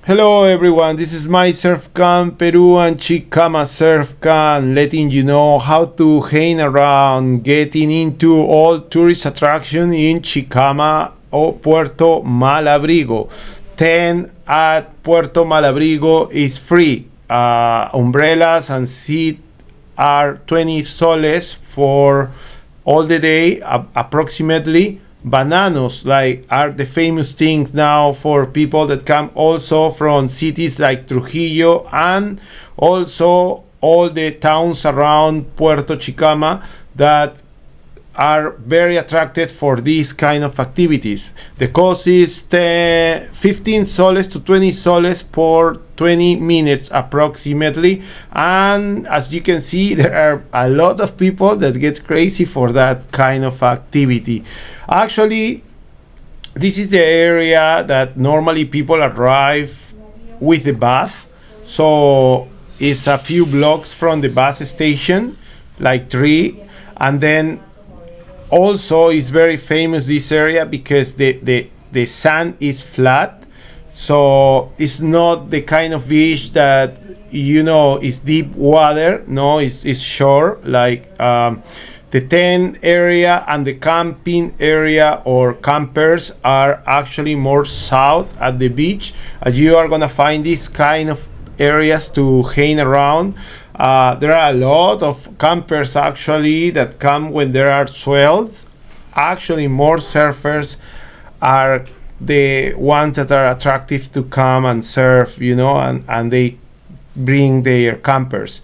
Hello everyone, this is my Surf Camp Peru and Chicama Surf Camp, letting you know how to hang around, getting into all tourist attraction in Chicama or Puerto Malabrigo. 10 at Puerto Malabrigo is free. Umbrellas and seat are 20 soles for all the day, approximately. Bananos like are the famous things now for people that come also from cities like Trujillo and also all the towns around Puerto Chicama that are very attracted for these kind of activities. The cost is 15 soles to 20 soles for 20 minutes approximately, and as you can see there are a lot of people that get crazy for that kind of activity. Actually, this is the area that normally people arrive with the bus, so it's a few blocks from the bus station, like three. And then also it's very famous this area because the sand is flat, so it's not the kind of beach that is deep water. No, it's shore, like the tent area and the camping area or campers are actually more south at the beach. You are gonna find this kind of areas to hang around. There are a lot of campers actually that come when there are swells. Actually, more surfers are the ones that are attractive to come and surf, and they bring their campers.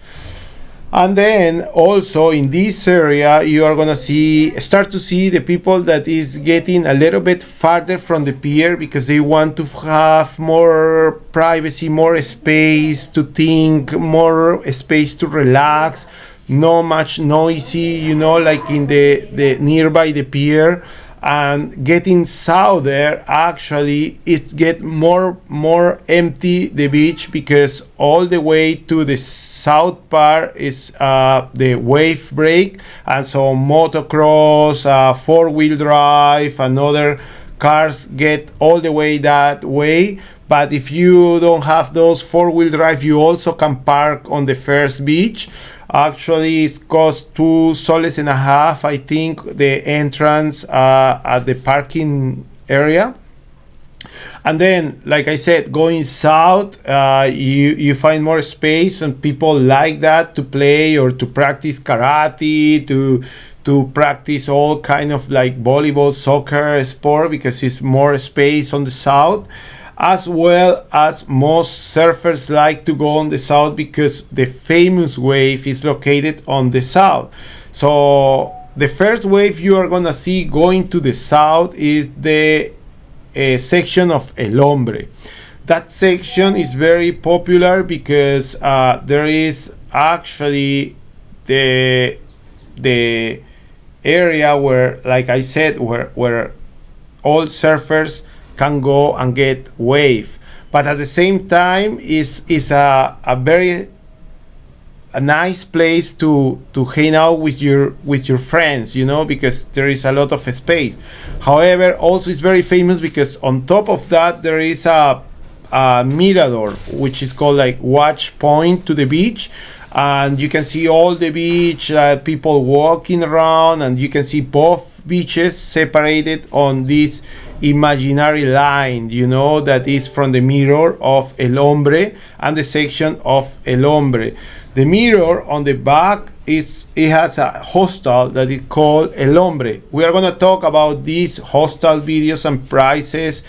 And then also in this area you are gonna start to see the people that is getting a little bit farther from the pier because they want to have more privacy, more space to think, more space to relax, no much noisy, like in the nearby the pier. And getting south there, actually it get more empty the beach because all the way to the south part is the wave break, and so motocross, four-wheel drive and other cars get all the way that way. But if you don't have those four-wheel drive, you also can park on the first beach. Actually, it costs 2.5 soles, I think, the entrance at the parking area. And then, like I said, going south, you find more space, and people like that to play or to practice karate, to practice all kind of like volleyball, soccer, sport, because it's more space on the south. As well as most surfers like to go on the south because the famous wave is located on the south. So the first wave you are gonna see going to the south is the section of El Hombre. That section is very popular because there is actually the area where, like I said, where all surfers can go and get wave, but at the same time is a very nice place to hang out with your friends, because there is a lot of space. However, also it's very famous because on top of that there is a mirador, which is called like watch point to the beach, and you can see all the beach, people walking around, and you can see both beaches separated on this imaginary line, that is from the mirror of El Hombre and the section of El Hombre. The mirror on the back it has a hostel that is called El Hombre. We are going to talk about these hostel videos and prices,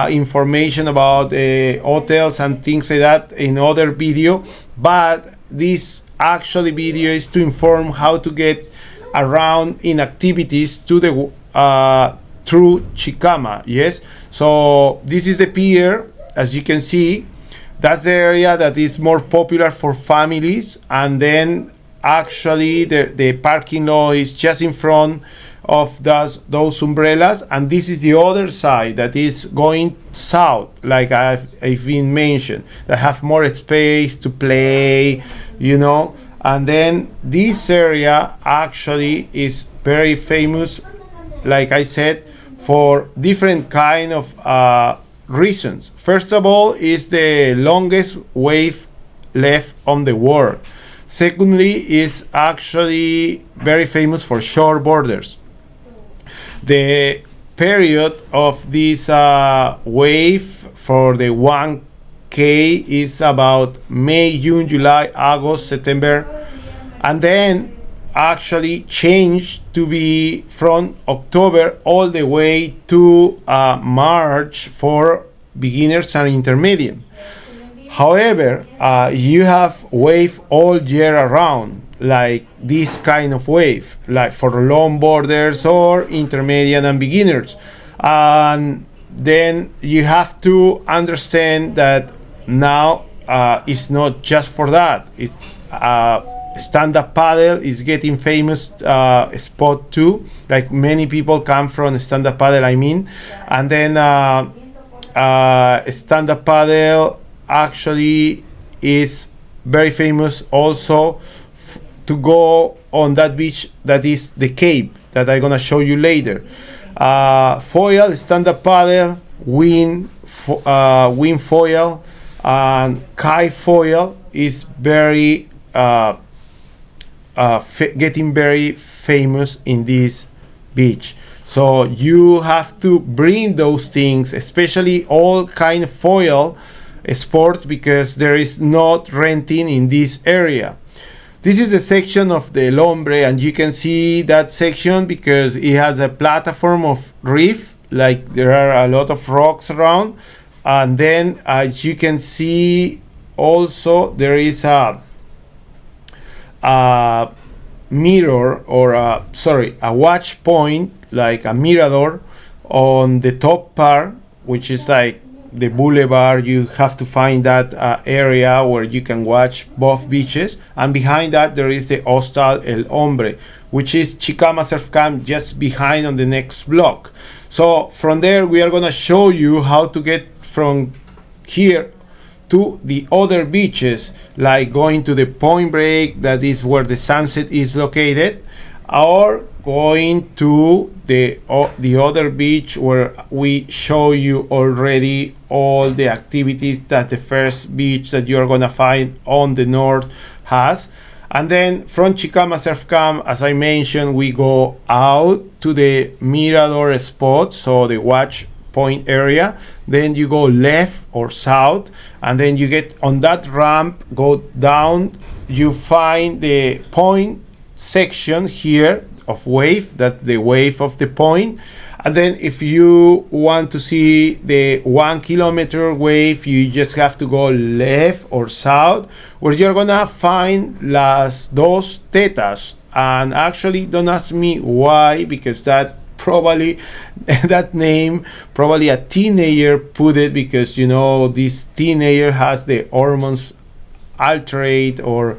information about hotels and things like that in other video, but this actually video is to inform how to get around in activities to the through Chicama. Yes, so this is the pier. As you can see, that's the area that is more popular for families, and then actually the parking lot is just in front of those umbrellas, and this is the other side that is going south, like I've been mentioned, that have more space to play, and then this area actually is very famous, like I said, for different kind of reasons. First of all, is the longest wave left on the world. Secondly, is actually very famous for short borders. The period of this wave for the 1K is about May, June, July, August, September, and then actually changed to be from October all the way to March for beginners and intermediate. However, you have wave all year around, like this kind of wave, like for long borders or intermediate and beginners. And then you have to understand that now it's not just for that. It's stand-up paddle is getting famous spot too. Like many people come from stand-up paddle, I mean, and then stand-up paddle actually is very famous also to go on that beach that is the Cape that I'm gonna show you later. Foil, stand-up paddle, wind foil, and kite foil is very getting very famous in this beach. So you have to bring those things, especially all kind of foil sports, because there is not renting in this area. This is the section of the Hombre, and you can see that section because it has a platform of reef, like there are a lot of rocks around, and then as you can see also there is a mirror or a watch point, like a mirador on the top part, which is like the boulevard. You have to find that area where you can watch both beaches, and behind that there is the hostel El Hombre, which is Chicama Surf Camp just behind on the next block. So from there we are gonna show you how to get from here to the other beaches, like going to the Point Break, that is where the sunset is located, or going to the other beach where we show you already all the activities that the first beach that you're gonna find on the north has. And then from Chicama Surf Camp, as I mentioned, we go out to the Mirador spot, so the watch point area. Then you go left or south, and then you get on that ramp, go down, you find the point section here of wave, that's the wave of the point. And then if you want to see the 1 kilometer wave, you just have to go left or south, where you're gonna find las dos tetas. And actually don't ask me why, because that probably that name probably a teenager put it, because you know this teenager has the hormones alterate, or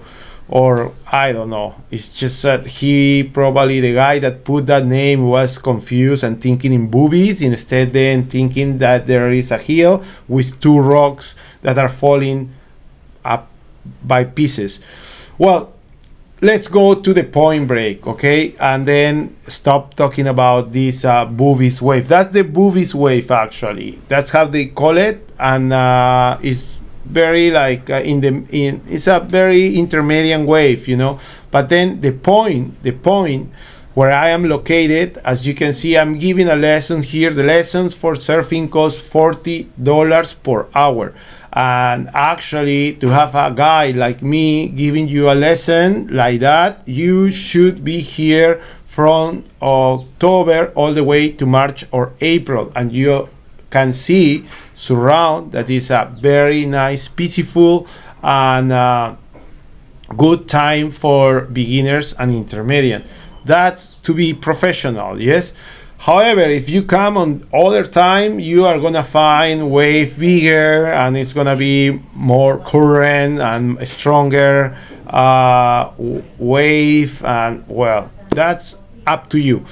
I don't know. It's just that he probably, the guy that put that name, was confused and thinking in boobies instead, then thinking that there is a hill with two rocks that are falling up by pieces. Well, let's go to the Point Break, okay, and then stop talking about this boobies wave. That's the boobies wave, actually. That's how they call it, and it's very like it's a very intermediate wave, you know. But then the point where I am located, as you can see, I'm giving a lesson here. The lessons for surfing cost $40 per hour. And actually, to have a guy like me giving you a lesson like that, you should be here from October all the way to March or April, and you can see surround that is a very nice, peaceful, and good time for beginners and intermediate. That's to be professional, yes. However, if you come on other time, you are gonna find wave bigger, and it's gonna be more current and stronger wave, and well, that's up to you.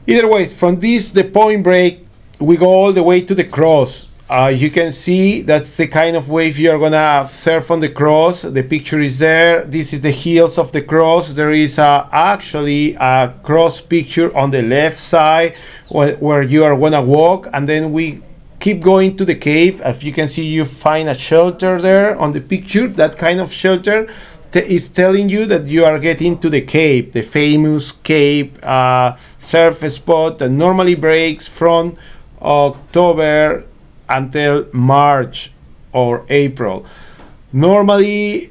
Either way, from this, the Point Break, we go all the way to the Cross. You can see that's the kind of wave you're gonna surf on the Cross. The picture is there. This is the heels of the Cross. There is actually a cross picture on the left side where you are gonna walk, and then we keep going to the cave. As you can see, you find a shelter there on the picture. That kind of shelter is telling you that you are getting to the cave, the famous cave surf spot that normally breaks from October until March or April. Normally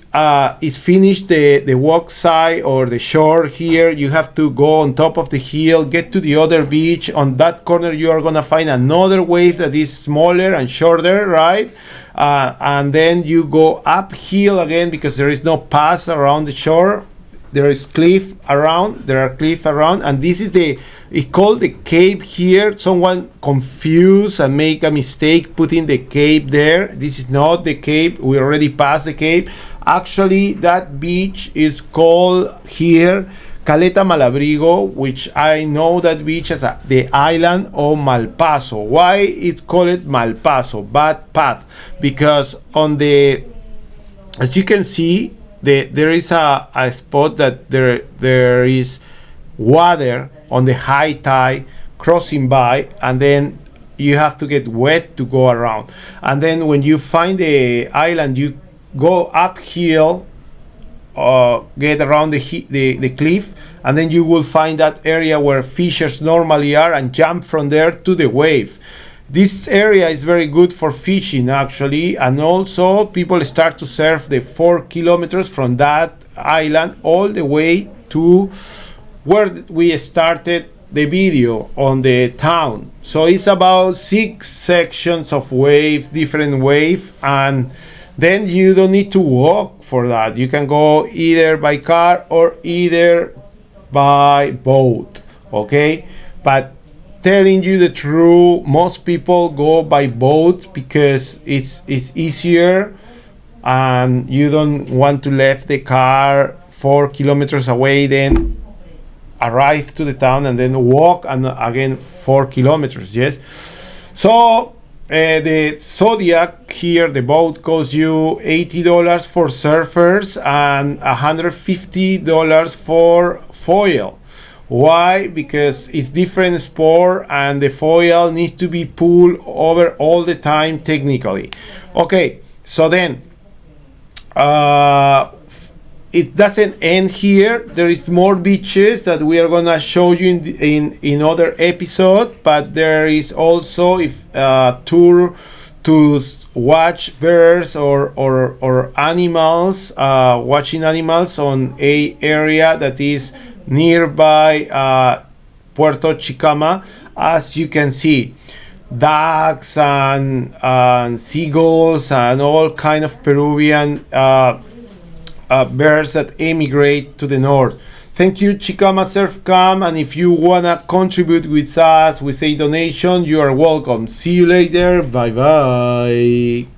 it's finished the walk side or the shore here. You have to go on top of the hill, get to the other beach. On that corner you are gonna find another wave that is smaller and shorter, right? And then you go uphill again because there is no pass around the shore. There is cliff around, and this is it's called the cave here. Someone confused and make a mistake putting the cave there. This is not the cave. We already passed the cave. Actually, that beach is called here Caleta Malabrigo, which I know that beach as the island of Malpaso. Why it's called Malpaso, bad path? Because on the, as you can see, there is a spot that there is water on the high tide crossing by, and then you have to get wet to go around. And then when you find the island, you go uphill, get around the cliff, and then you will find that area where fishers normally are and jump from there to the wave. This area is very good for fishing actually, and also people start to surf the 4 kilometers from that island all the way to where we started the video on the town. So it's about 6 sections of wave, different wave, and then you don't need to walk for that. You can go either by car or either by boat, okay? But telling you the truth, most people go by boat because it's easier, and you don't want to leave the car 4 kilometers away, then arrive to the town and then walk and again 4 kilometers. Yes, so the Zodiac here, the boat, costs you $80 for surfers and $150 for foil. Why? Because it's different sport and the foil needs to be pulled over all the time technically. Okay, so then it doesn't end here. There is more beaches that we are gonna show you in other episode, but there is also tour to watch birds or animals, watching animals on a area that is nearby Puerto Chicama. As you can see, ducks and seagulls and all kind of Peruvian birds that emigrate to the north. Thank you, Chicama Surf Camp, and if you wanna contribute with us with a donation, you are welcome. See you later. Bye bye.